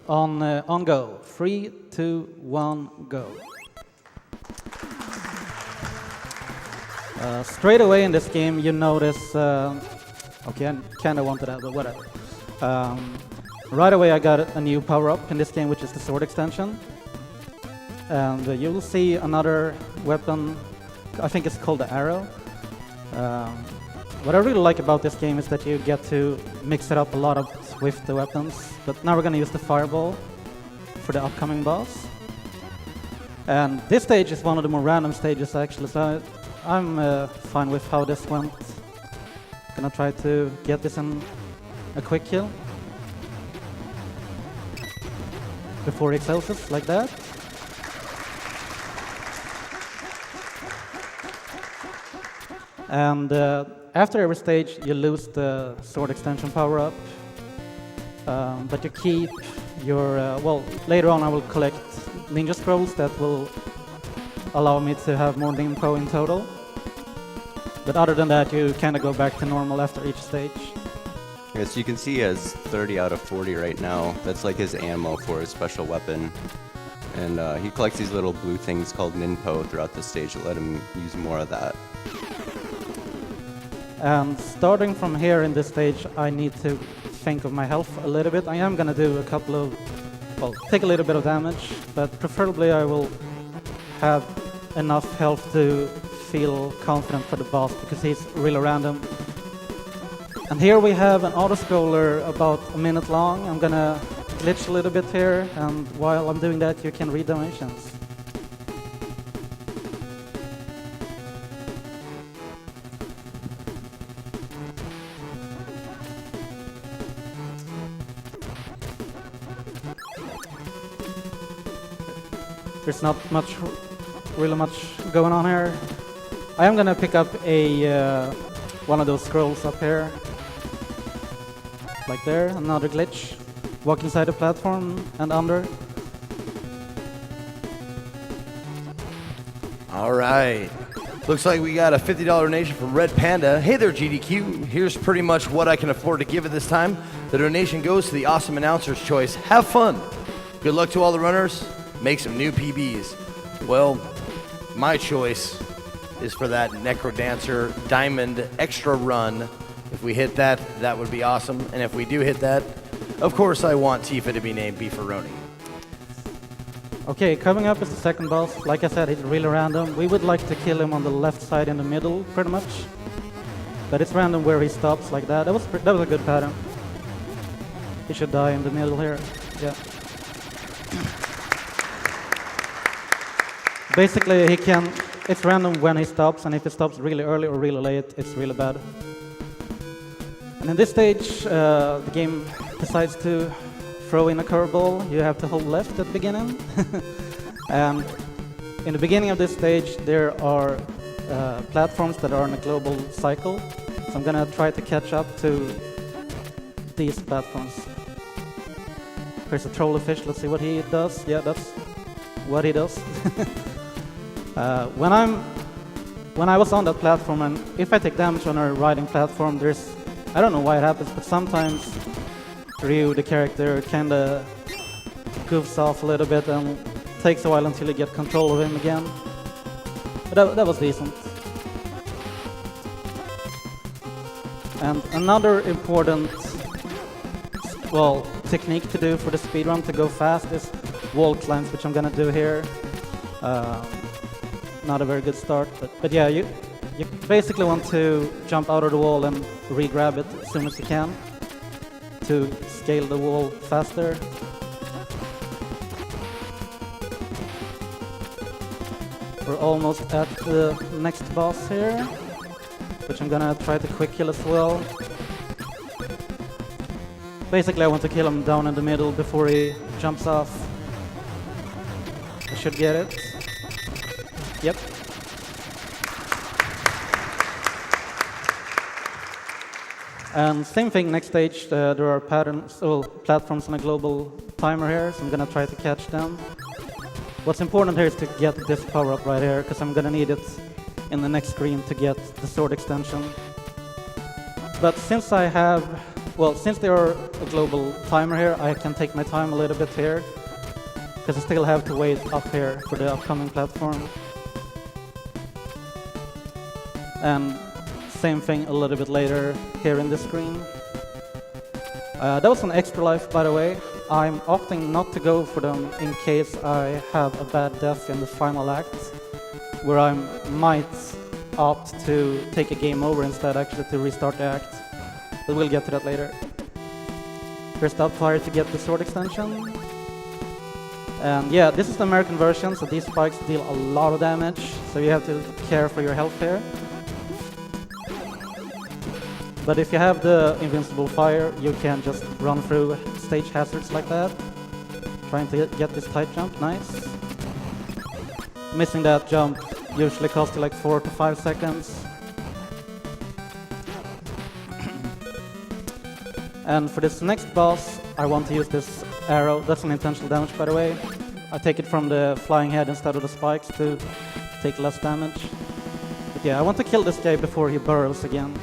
On go. 3, 2, 1, go. Straight away in this game, you notice. Okay, I kind of wanted that, but whatever. Right away, I got a new power-up in this game, which is the sword extension. And you will see another weapon. I think it's called the arrow. What I really like about this game is that you get to mix it up a lot of with the weapons. But now we're going to use the fireball for the upcoming boss. And this stage is one of the more random stages, actually. So I'm fine with how this went. Gonna try to get this in a quick kill before he explodes like that. And after every stage, you lose the sword extension power-up, but you keep your, well, later on I will collect ninja scrolls that will allow me to have more ninpo in total. But other than that, you kind of go back to normal after each stage. Yes, you can see he has 30 out of 40 right now. That's like his ammo for his special weapon. And he collects these little blue things called ninpo throughout the stage to let him use more of that. And starting from here in this stage, I need to think of my health a little bit. I am going to do a couple of, well, take a little bit of damage, but preferably I will have enough health to feel confident for the boss, because he's really random. And here we have an auto-scroller about a minute long. I'm going to glitch a little bit here, and while I'm doing that, you can read donations. There's not really much going on here. I am gonna pick up a one of those scrolls up here, like there. Another glitch. Walk inside the platform and under. All right. Looks like we got a $50 donation from Red Panda. Hey there, GDQ. Here's pretty much what I can afford to give at this time. The donation goes to the awesome announcer's choice. Have fun. Good luck to all the runners. Make some new PBs. Well, my choice is for that Necro Dancer Diamond Extra Run. If we hit that, that would be awesome. And if we do hit that, of course I want Tifa to be named Beefaroni. Okay, coming up is the second boss. Like I said, he's really random. We would like to kill him on the left side in the middle, pretty much. But it's random where he stops like that. That was a good pattern. He should die in the middle here. Yeah. Basically, it's random when he stops, and if he stops really early or really late, it's really bad. And in this stage, the game decides to throw in a curveball. You have to hold left at the beginning. And in the beginning of this stage, there are platforms that are on a global cycle. So I'm gonna try to catch up to these platforms. Here's a trollerfish. Let's see what he does. Yeah, that's what he does. When I was on that platform, and if I take damage on a riding platform, I don't know why it happens, but sometimes Ryu, the character, kinda goofs off a little bit and takes a while until you get control of him again. But that was decent. And another important, well, technique to do for the speedrun to go fast is wall climbs, which I'm gonna do here. Not a very good start, but yeah, you basically want to jump out of the wall and re-grab it as soon as you can to scale the wall faster. We're almost at the next boss here, which I'm gonna try to quick kill as well. Basically, I want to kill him down in the middle before he jumps off. I should get it. Yep. And same thing, next stage, there are platforms on a global timer here, so I'm gonna try to catch them. What's important here is to get this power up right here, because I'm gonna need it in the next screen to get the sword extension. But since I have well, since there are a global timer here, I can take my time a little bit here, because I still have to wait up here for the upcoming platform. And same thing a little bit later here in the screen. That was an extra life, by the way. I'm opting not to go for them in case I have a bad death in the final act, where I might opt to take a game over instead, actually, to restart the act. But we'll get to that later. First up, fire to get the sword extension. And yeah, this is the American version, so these spikes deal a lot of damage, so you have to care for your health here. But if you have the invincible fire, you can just run through stage hazards like that. Trying to get this tight jump, nice. Missing that jump usually costs you like 4 to 5 seconds. And for this next boss, I want to use this arrow. That's an intentional damage, by the way. I take it from the flying head instead of the spikes to take less damage. But yeah, I want to kill this guy before he burrows again.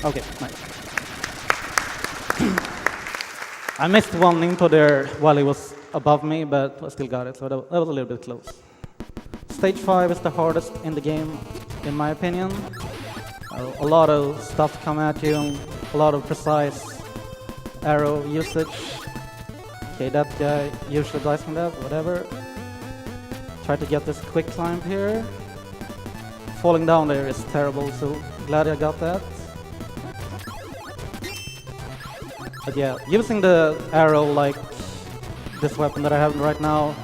Okay, nice. I missed one ninpo there while he was above me, but I still got it, so that was a little bit close. Stage 5 is the hardest in the game, in my opinion. A lot of stuff come at you, and a lot of precise arrow usage. Okay, that guy usually dies from that, whatever. Try to get this quick climb here. Falling down there is terrible, so glad I got that. But yeah, using the arrow like this weapon that I have right now,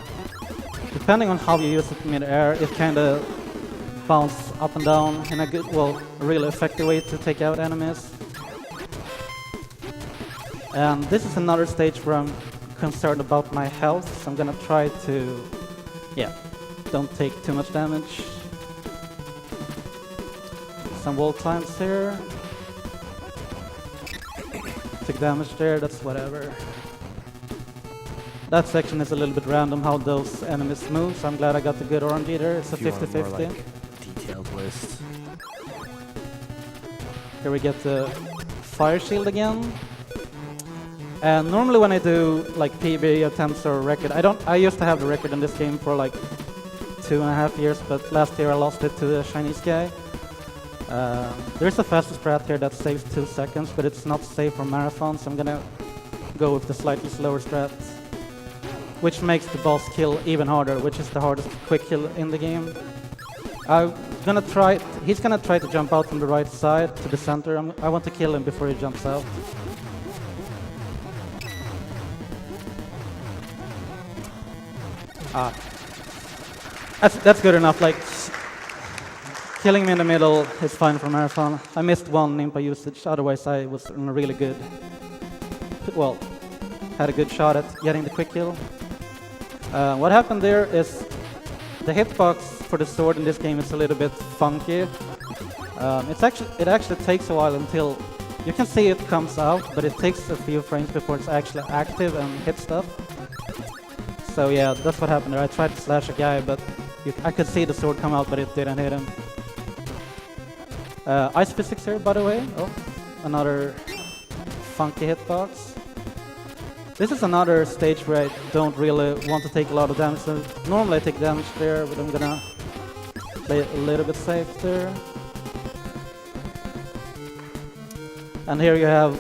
depending on how you use it mid-air, it kinda bounces up and down in a good, well, a really effective way to take out enemies. And this is another stage where I'm concerned about my health, so I'm gonna try to, yeah, don't take too much damage. Some wall climbs here. Took damage there, that's whatever. That section is a little bit random how those enemies move, so I'm glad I got the good RNG there. It's a 50-50. Like detailed list. Here we get the fire shield again. And normally when I do like PB attempts or record, I used to have the record in this game for like 2.5 years, but last year I lost it to the Chinese guy. There's a faster strat here that saves 2 seconds, but it's not safe for marathon, so I'm gonna go with the slightly slower strat, which makes the boss kill even harder, which is the hardest quick kill in the game. He's gonna try to jump out from the right side to the center. I want to kill him before he jumps out. That's good enough. Like, killing me in the middle is fine for marathon. I missed one Nimpa usage, otherwise I was in a really good, well, had a good shot at getting the quick kill. What happened there is the hitbox for the sword in this game is a little bit funky. It actually takes a while until you can see it comes out, but it takes a few frames before it's actually active and hit stuff. So yeah, that's what happened there. I tried to slash a guy, but I could see the sword come out, but it didn't hit him. Ice physics here, by the way. Oh, another funky hitbox. This is another stage where I don't really want to take a lot of damage. So normally I take damage there, but I'm gonna play it a little bit safe there. And here you have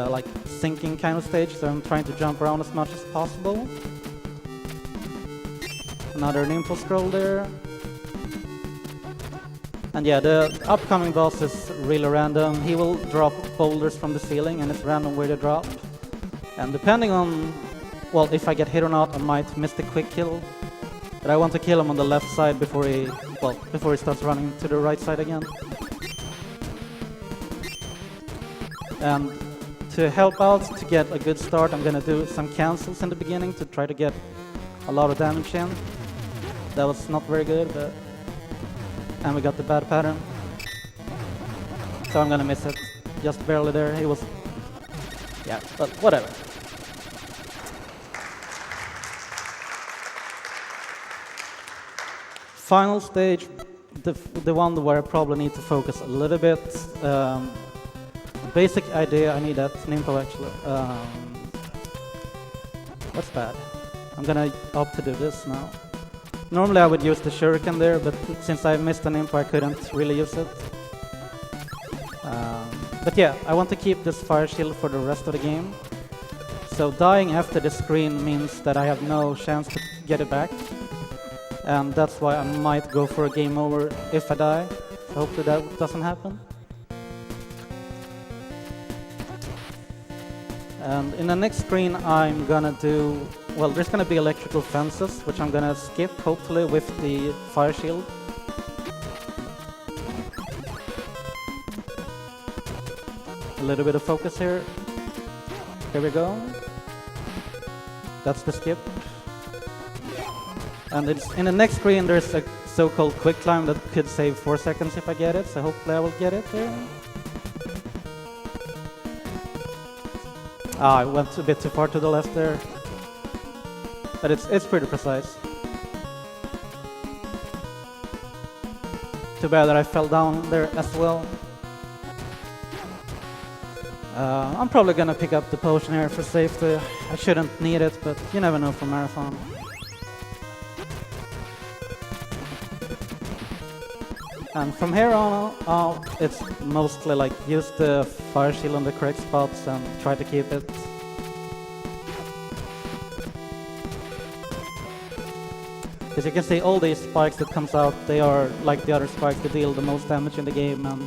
like sinking kind of stage, so I'm trying to jump around as much as possible. Another Nimpo scroll there. And yeah, the upcoming boss is really random. He will drop boulders from the ceiling, and it's random where they drop. And depending on, well, if I get hit or not, I might miss the quick kill. But I want to kill him on the left side before he starts running to the right side again. And to help out, to get a good start, I'm gonna do some cancels in the beginning to try to get a lot of damage in. That was not very good, but... And we got the bad pattern. So I'm gonna miss it. Just barely there. He was... Yeah, but whatever. Final stage, the one where I probably need to focus a little bit. Basic idea, I need that Nimpo actually. That's bad. I'm gonna opt to do this now. Normally I would use the shuriken there, but since I missed an Nimpo I couldn't really use it. But yeah, I want to keep this fire shield for the rest of the game. So dying after the screen means that I have no chance to get it back. And that's why I might go for a game over if I die. So hopefully that doesn't happen. And in the next screen I'm gonna do, well, there's gonna be electrical fences, which I'm gonna skip, hopefully with the fire shield. A little bit of focus here. Here we go. That's the skip. And it's in the next screen there's a so-called quick climb that could save 4 seconds if I get it, so hopefully I will get it there. I went a bit too far to the left there. But it's pretty precise. Too bad that I fell down there as well. I'm probably gonna pick up the potion here for safety. I shouldn't need it, but you never know for marathon. And from here on out, it's mostly like use the fire shield on the correct spots and try to keep it. As you can see, all these spikes that comes out, they are like the other spikes that deal the most damage in the game, and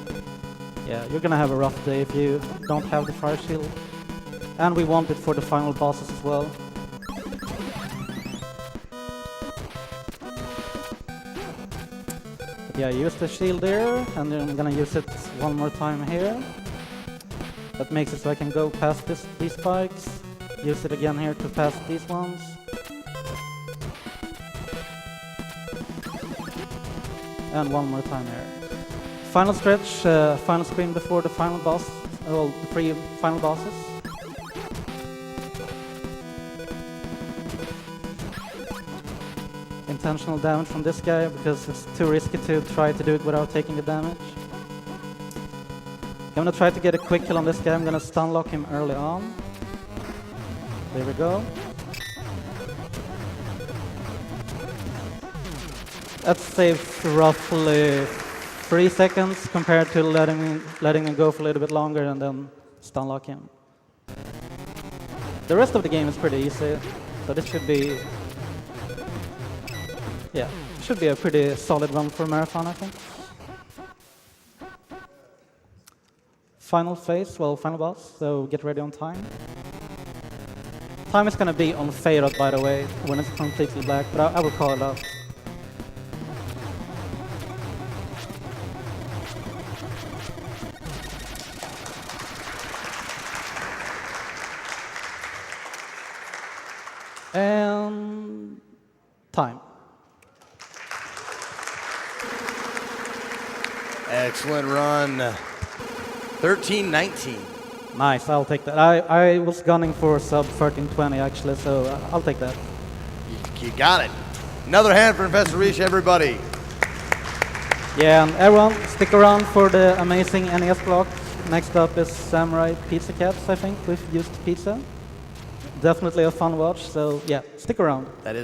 yeah, you're gonna have a rough day if you don't have the fire shield. And we want it for the final bosses as well. But yeah, use the shield there, and then I'm gonna use it one more time here. That makes it so I can go past these spikes. Use it again here to pass these ones. And one more time here. Final stretch, final screen before the final boss, well, the 3 final bosses. Intentional damage from this guy because it's too risky to try to do it without taking the damage. I'm gonna try to get a quick kill on this guy. I'm gonna stun lock him early on. There we go. That saves roughly 3 seconds compared to letting him go for a little bit longer and then stun lock him. The rest of the game is pretty easy, so this should be, yeah, should be a pretty solid run for a marathon, I think. Final phase, well, final boss, so get ready on time. Time is gonna be on fade out, by the way, when it's completely black, but I will call it out. And time. Excellent run. 13:19. Nice, I'll take that. I was gunning for sub 13:20 actually, so I'll take that. You got it. Another hand for Professor Reach, everybody. Yeah, and everyone, stick around for the amazing NES block. Next up is Samurai Pizza Cats, I think, with used pizza. Definitely a fun watch, so yeah, stick around. That is